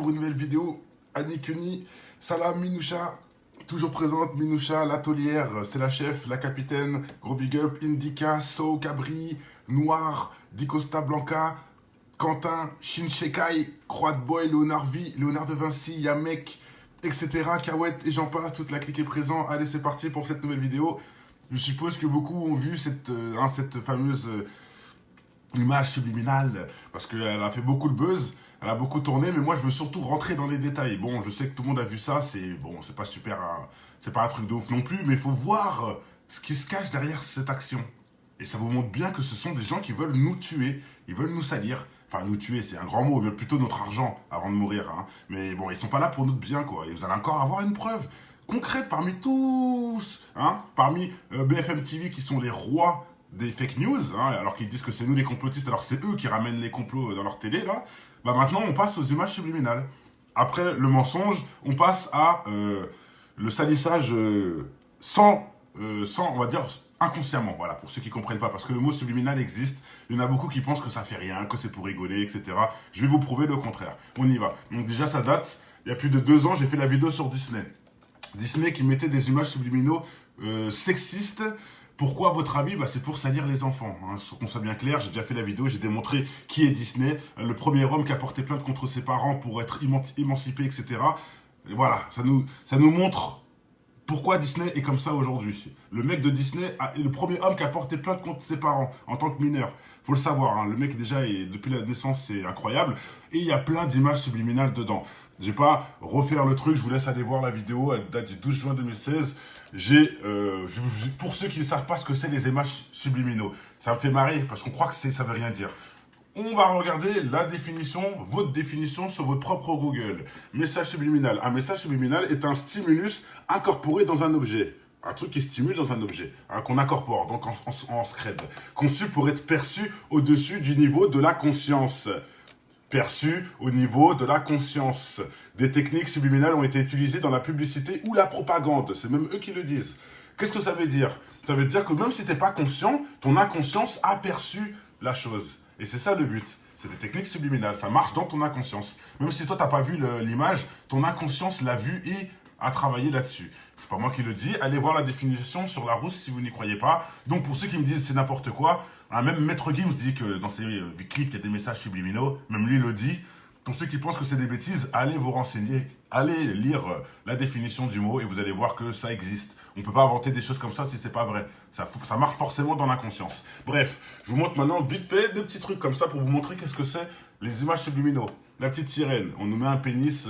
pour une nouvelle vidéo. Annie Kuni, Salam Minoucha, toujours présente. Minoucha, la taulière, c'est la chef, la capitaine. Gros big up, Indica, So, Cabri, Noir, Di Costa Blanca, Quentin, Shinshekai, Croix de Boy, Léonard V, Léonard de Vinci, Yamek, etc. Kawet et j'en passe, toute la clique est présente. Allez, c'est parti pour cette nouvelle vidéo. Je suppose que beaucoup ont vu cette fameuse image subliminale parce qu'elle a fait beaucoup de buzz, elle a beaucoup tourné, mais moi je veux surtout rentrer dans les détails. Bon, je sais que tout le monde a vu ça, c'est pas super, c'est pas un truc de ouf non plus, mais il faut voir ce qui se cache derrière cette action. Et ça vous montre bien que ce sont des gens qui veulent nous tuer, ils veulent nous salir. Enfin, nous tuer, c'est un grand mot, ils veulent plutôt notre argent avant de mourir. Hein. Mais bon, ils sont pas là pour notre bien, quoi. Et vous allez encore avoir une preuve concrète parmi tous, hein, parmi BFM TV qui sont les rois des fake news, hein, alors qu'ils disent que c'est nous les complotistes, alors c'est eux qui ramènent les complots dans leur télé, là. Bah maintenant, on passe aux images subliminales. Après le mensonge, on passe à le salissage sans, on va dire, inconsciemment, voilà, pour ceux qui ne comprennent pas, parce que le mot subliminal existe, il y en a beaucoup qui pensent que ça fait rien, que c'est pour rigoler, etc. Je vais vous prouver le contraire. On y va. Donc déjà, ça date, il y a plus de 2 ans, j'ai fait la vidéo sur Disney. Disney qui mettait des images subliminaux sexistes. Pourquoi, à votre avis? C'est pour salir les enfants. Hein. Qu'on soit bien clair, j'ai déjà fait la vidéo, j'ai démontré qui est Disney, le premier homme qui a porté plainte contre ses parents pour être émancipé, etc. Et voilà, ça nous montre pourquoi Disney est comme ça aujourd'hui. Le mec de Disney est le premier homme qui a porté plainte contre ses parents en tant que mineur. Faut le savoir, hein. Le mec déjà, depuis la naissance, c'est incroyable. Et il y a plein d'images subliminales dedans. Je vais pas refaire le truc, je vous laisse aller voir la vidéo, elle date du 12 juin 2016. Pour ceux qui ne savent pas ce que c'est les images subliminaux, ça me fait marrer parce qu'on croit que ça veut rien dire. On va regarder la définition, votre définition sur votre propre Google. Message subliminal. Un message subliminal est un stimulus incorporé dans un objet. Un truc qui stimule dans un objet, hein, qu'on incorpore, donc en scred. Conçu pour être perçu au-dessus du niveau de la conscience. Perçu au niveau de la conscience. Des techniques subliminales ont été utilisées dans la publicité ou la propagande. C'est même eux qui le disent. Qu'est-ce que ça veut dire? Ça veut dire que même si tu n'es pas conscient, ton inconscience a perçu la chose. Et c'est ça le but. C'est des techniques subliminales. Ça marche dans ton inconscience. Même si toi, tu n'as pas vu l'image, ton inconscience l'a vu et a travaillé là-dessus. C'est pas moi qui le dis. Allez voir la définition sur Larousse si vous n'y croyez pas. Donc pour ceux qui me disent c'est n'importe quoi, hein, même Maître Gims dit que dans ses clips, il y a des messages subliminaux. Même lui le dit. Pour ceux qui pensent que c'est des bêtises, allez vous renseigner. Allez lire la définition du mot et vous allez voir que ça existe. On ne peut pas inventer des choses comme ça si c'est pas vrai. Ça marche forcément dans l'inconscience. Bref, je vous montre maintenant vite fait des petits trucs comme ça pour vous montrer qu'est-ce que c'est les images subliminaux. La petite sirène, on nous met un pénis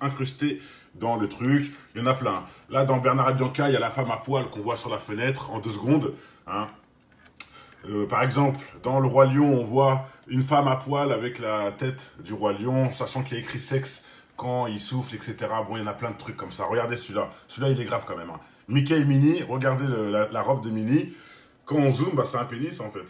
incrusté dans le truc. Il y en a plein. Là, dans Bernard et Bianca, il y a la femme à poil qu'on voit sur la fenêtre en 2 secondes. Hein. Par exemple, dans Le Roi Lion, on voit une femme à poil avec la tête du Roi Lion, sachant qu'il y a écrit sexe quand il souffle, etc. Bon, il y en a plein de trucs comme ça. Regardez celui-là. Celui-là, il est grave quand même. Hein. Mickey et Minnie, regardez la robe de Minnie. Quand on zoome, c'est un pénis en fait.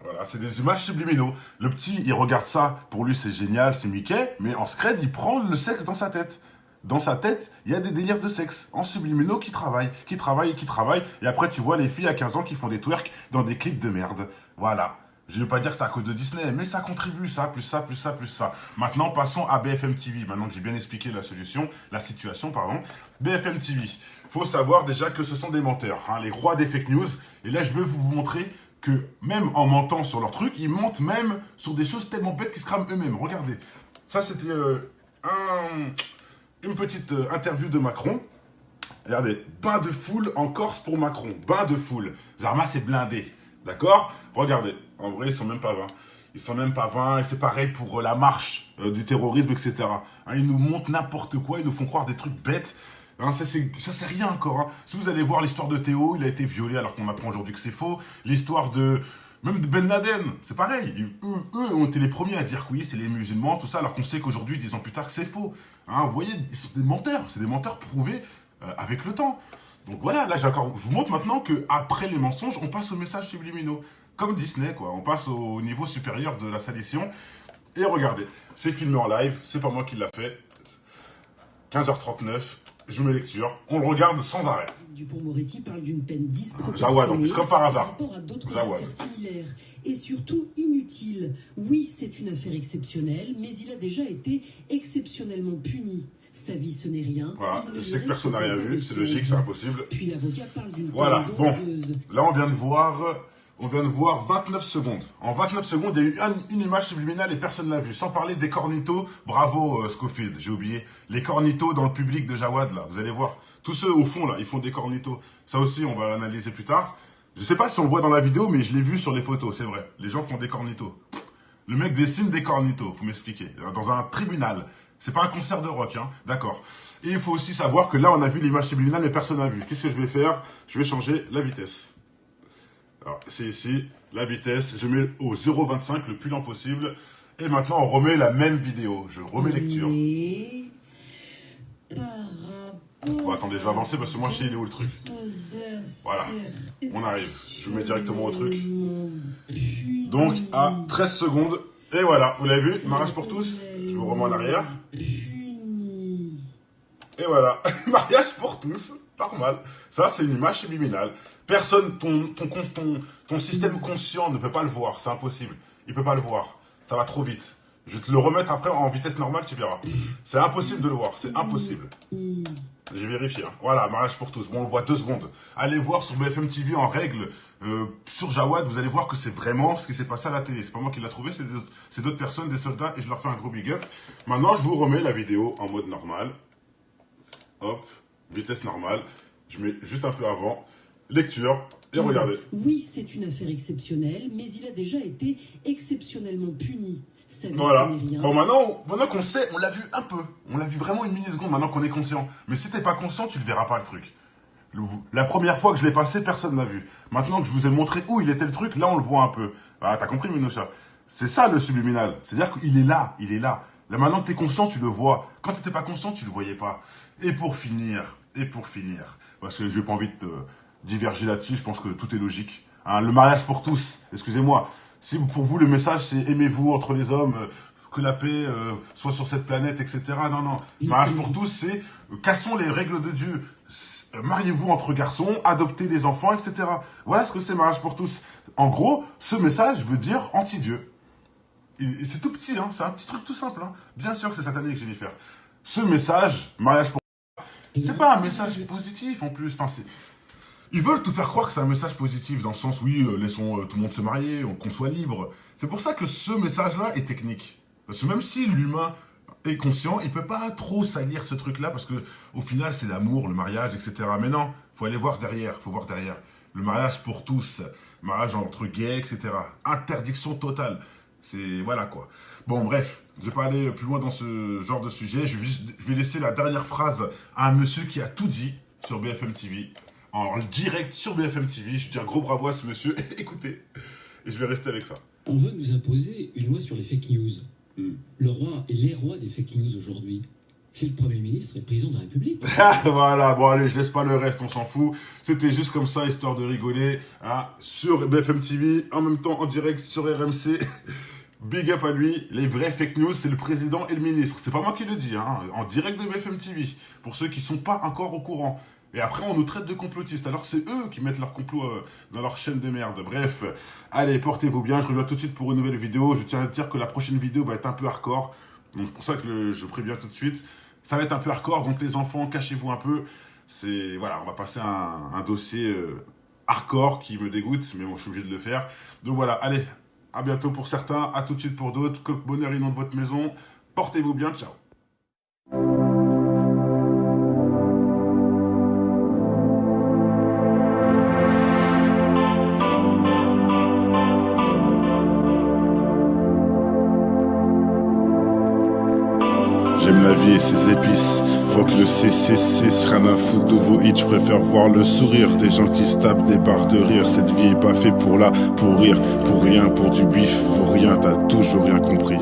Voilà, c'est des images subliminaux. Le petit, il regarde ça. Pour lui, c'est génial, c'est Mickey. Mais en scred, il prend le sexe dans sa tête. Dans sa tête, il y a des délires de sexe en subliminaux qui travaillent. Et après, tu vois les filles à 15 ans qui font des twerks dans des clips de merde. Voilà. Je ne vais pas dire que c'est à cause de Disney, mais ça contribue, ça, plus ça, plus ça, plus ça. Maintenant, passons à BFM TV. Maintenant que j'ai bien expliqué la situation, pardon. BFM TV. Il faut savoir déjà que ce sont des menteurs, hein, les rois des fake news. Et là, je veux vous montrer que même en mentant sur leur truc, ils mentent même sur des choses tellement bêtes qu'ils se crament eux-mêmes. Regardez. Ça, c'était une petite interview de Macron. Regardez, bain de foule en Corse pour Macron. Bain de foule. Zarma, c'est blindé. D'accord? Regardez. En vrai, ils sont même pas 20. Ils sont même pas 20. Et c'est pareil pour la marche du terrorisme, etc. Hein, ils nous montrent n'importe quoi. Ils nous font croire des trucs bêtes. Hein, ça, c'est rien encore. Hein. Si vous allez voir l'histoire de Théo, il a été violé alors qu'on apprend aujourd'hui que c'est faux. L'histoire même de Ben Laden, c'est pareil. Eux ont été les premiers à dire que oui, c'est les musulmans, tout ça, alors qu'on sait qu'aujourd'hui, 10 ans plus tard, que c'est faux. Hein, vous voyez, ils sont des menteurs. C'est des menteurs prouvés avec le temps. Donc voilà, là, je vous montre maintenant qu'après les mensonges, on passe aux messages subliminaux. Comme Disney, quoi. On passe au niveau supérieur de la salition. Et regardez, c'est filmé en live. C'est pas moi qui l'a fait. 15h39. Je mets lecture. On le regarde sans arrêt. Dupond-Moretti parle d'une peine disproportionnée Jawad, en plus, comme par hasard. par rapport à d'autres Jawad. affaires similaires. et surtout inutile. Oui, c'est une affaire exceptionnelle, mais il a déjà été exceptionnellement puni. Sa vie, ce n'est rien. Voilà, je sais que personne n'a rien vu, c'est logique, c'est impossible. Puis l'avocat parle d'une voilà, bon, là on vient de voir 29 secondes. En 29 secondes, il y a eu une image subliminale et personne ne l'a vue. Sans parler des cornitos, bravo Scofield, j'ai oublié. Les cornitos dans le public de Jawad, là, vous allez voir. Tous ceux au fond, là, ils font des cornitos. Ça aussi, on va l'analyser plus tard. Je sais pas si on le voit dans la vidéo, mais je l'ai vu sur les photos, c'est vrai. Les gens font des cornitos. Le mec dessine des cornitos, faut m'expliquer. Dans un tribunal. C'est pas un concert de rock, hein, d'accord. Et il faut aussi savoir que là, on a vu l'image subliminale, mais personne n'a vu. Qu'est-ce que je vais faire? Je vais changer la vitesse. Alors, c'est ici, la vitesse. Je mets au 0,25, le plus lent possible. Et maintenant, on remet la même vidéo. Je remets lecture. Bon, attendez, je vais avancer parce que moi, je sais il est où le truc. Voilà, on arrive. Je mets directement au truc. Donc, à 13 secondes. Et voilà, vous l'avez vu, mariage pour tous. Je vous remets en arrière. Et voilà, mariage pour tous, normal. Ça, c'est une image subliminale. Personne, ton système conscient ne peut pas le voir, c'est impossible. Il peut pas le voir, ça va trop vite. Je vais te le remettre après en vitesse normale, tu verras. C'est impossible de le voir, c'est impossible. J'ai vérifié. Hein. Voilà, mariage pour tous. Bon, on le voit 2 secondes. Allez voir sur BFM TV en règle, sur Jawad, vous allez voir que c'est vraiment ce qui s'est passé à la télé. C'est pas moi qui l'a trouvé, c'est d'autres personnes, des soldats, et je leur fais un gros big up. Maintenant, je vous remets la vidéo en mode normal. Hop, vitesse normale. Je mets juste un peu avant. Lecture, et regardez. Oui, c'est une affaire exceptionnelle, mais il a déjà été exceptionnellement puni. Voilà. Bon, maintenant qu'on sait, on l'a vu un peu. On l'a vu vraiment une milliseconde, maintenant qu'on est conscient. Mais si t'es pas conscient, tu ne verras pas le truc. La première fois que je l'ai passé, personne n'a vu. Maintenant que je vous ai montré où il était le truc, là on le voit un peu. Ah, t'as compris, Minoucha? C'est ça le subliminal. C'est-à-dire qu'il est là, il est là. Là maintenant que t'es conscient, tu le vois. Quand t'étais pas conscient, tu le voyais pas. Et pour finir, parce que j'ai pas envie de diverger là-dessus, je pense que tout est logique. Hein, le mariage pour tous, excusez-moi. Si pour vous, le message, c'est aimez-vous entre les hommes, que la paix soit sur cette planète, etc. Non, non. Mariage pour tous, c'est cassons les règles de Dieu. Mariez-vous entre garçons, adoptez des enfants, etc. Voilà ce que c'est mariage pour tous. En gros, ce message veut dire anti-Dieu. C'est tout petit, hein, c'est un petit truc tout simple. Hein. Bien sûr que c'est satanique, Jennifer. Ce message, mariage pour tous, c'est pas un message positif en plus. Enfin, ils veulent tout faire croire que c'est un message positif, dans le sens, oui, laissons tout le monde se marier, qu'on soit libre. C'est pour ça que ce message-là est technique. Parce que même si l'humain est conscient, il peut pas trop salir ce truc-là, parce que au final, c'est l'amour, le mariage, etc. Mais non, faut aller voir derrière, faut voir derrière. Le mariage pour tous, mariage entre gays, etc. Interdiction totale. C'est, voilà quoi. Bon, bref, je vais pas aller plus loin dans ce genre de sujet. Je vais laisser la dernière phrase à un monsieur qui a tout dit sur BFM TV. En direct sur BFM TV, je dis un gros bravo à ce monsieur, écoutez, et je vais rester avec ça. On veut nous imposer une loi sur les fake news. Le roi et les rois des fake news aujourd'hui, c'est le Premier ministre et le Président de la République. Voilà, bon allez, je laisse pas le reste, on s'en fout. C'était juste comme ça, histoire de rigoler, hein, sur BFM TV, en même temps en direct sur RMC. Big up à lui, les vrais fake news, c'est le président et le ministre. C'est pas moi qui le dis, hein, en direct de BFM TV, pour ceux qui sont pas encore au courant. Et après, on nous traite de complotistes, alors que c'est eux qui mettent leur complot dans leur chaîne de merde. Bref, allez, portez-vous bien. Je reviens tout de suite pour une nouvelle vidéo. Je tiens à dire que la prochaine vidéo va être un peu hardcore. Donc, c'est pour ça que je préviens tout de suite. Ça va être un peu hardcore, donc les enfants, cachez-vous un peu. Voilà, on va passer un dossier hardcore qui me dégoûte, mais bon, je suis obligé de le faire. Donc voilà, allez, à bientôt pour certains, à tout de suite pour d'autres. Que le bonheur inonde votre maison. Portez-vous bien, ciao. J'aime la vie et ses épices, fuck le 666, rien à foutre de vos hits, je préfère voir le sourire des gens qui se tapent des barres de rire. Cette vie est pas faite pour rire, pour rien, pour du bif, pour rien, t'as toujours rien compris.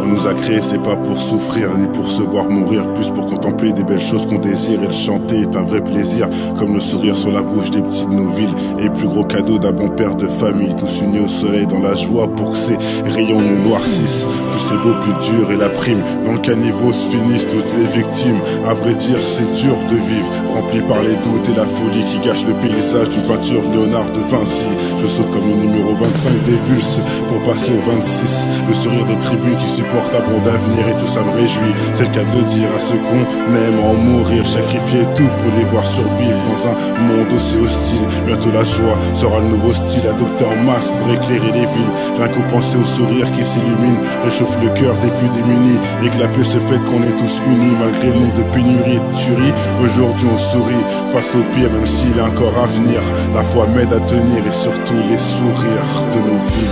nous a créés, c'est pas pour souffrir ni pour se voir mourir, plus pour contempler des belles choses qu'on désire. Et le chanter est un vrai plaisir, comme le sourire sur la bouche des petits de nos villes. Et le plus gros cadeau d'un bon père de famille, tous unis au soleil dans la joie pour que ces rayons nous noircissent. Plus c'est beau, plus dur est la prime. Dans le caniveau se finissent toutes les victimes. À vrai dire, c'est dur de vivre, rempli par les doutes et la folie qui gâche le paysage d'une peinture de Léonard de Vinci. Je saute comme le numéro 25 des Bulls pour passer au 26. Le sourire des tribus qui supportent un bon d'avenir, et tout ça me réjouit. C'est le cas de le dire à ceux qu'on aime en mourir, sacrifier tout pour les voir survivre dans un monde aussi hostile. Bientôt la joie sera le nouveau style adopté en masse pour éclairer les villes. Rien qu'au penser au sourire qui s'illumine, réchauffe le cœur des plus démunis, et que la paix se fait qu'on est tous unis malgré le nombre de pénuries et de tueries. Aujourd'hui on sourit face au pire, même s'il est encore à venir. La foi m'aide à tenir et surtout les sourires de nos vies.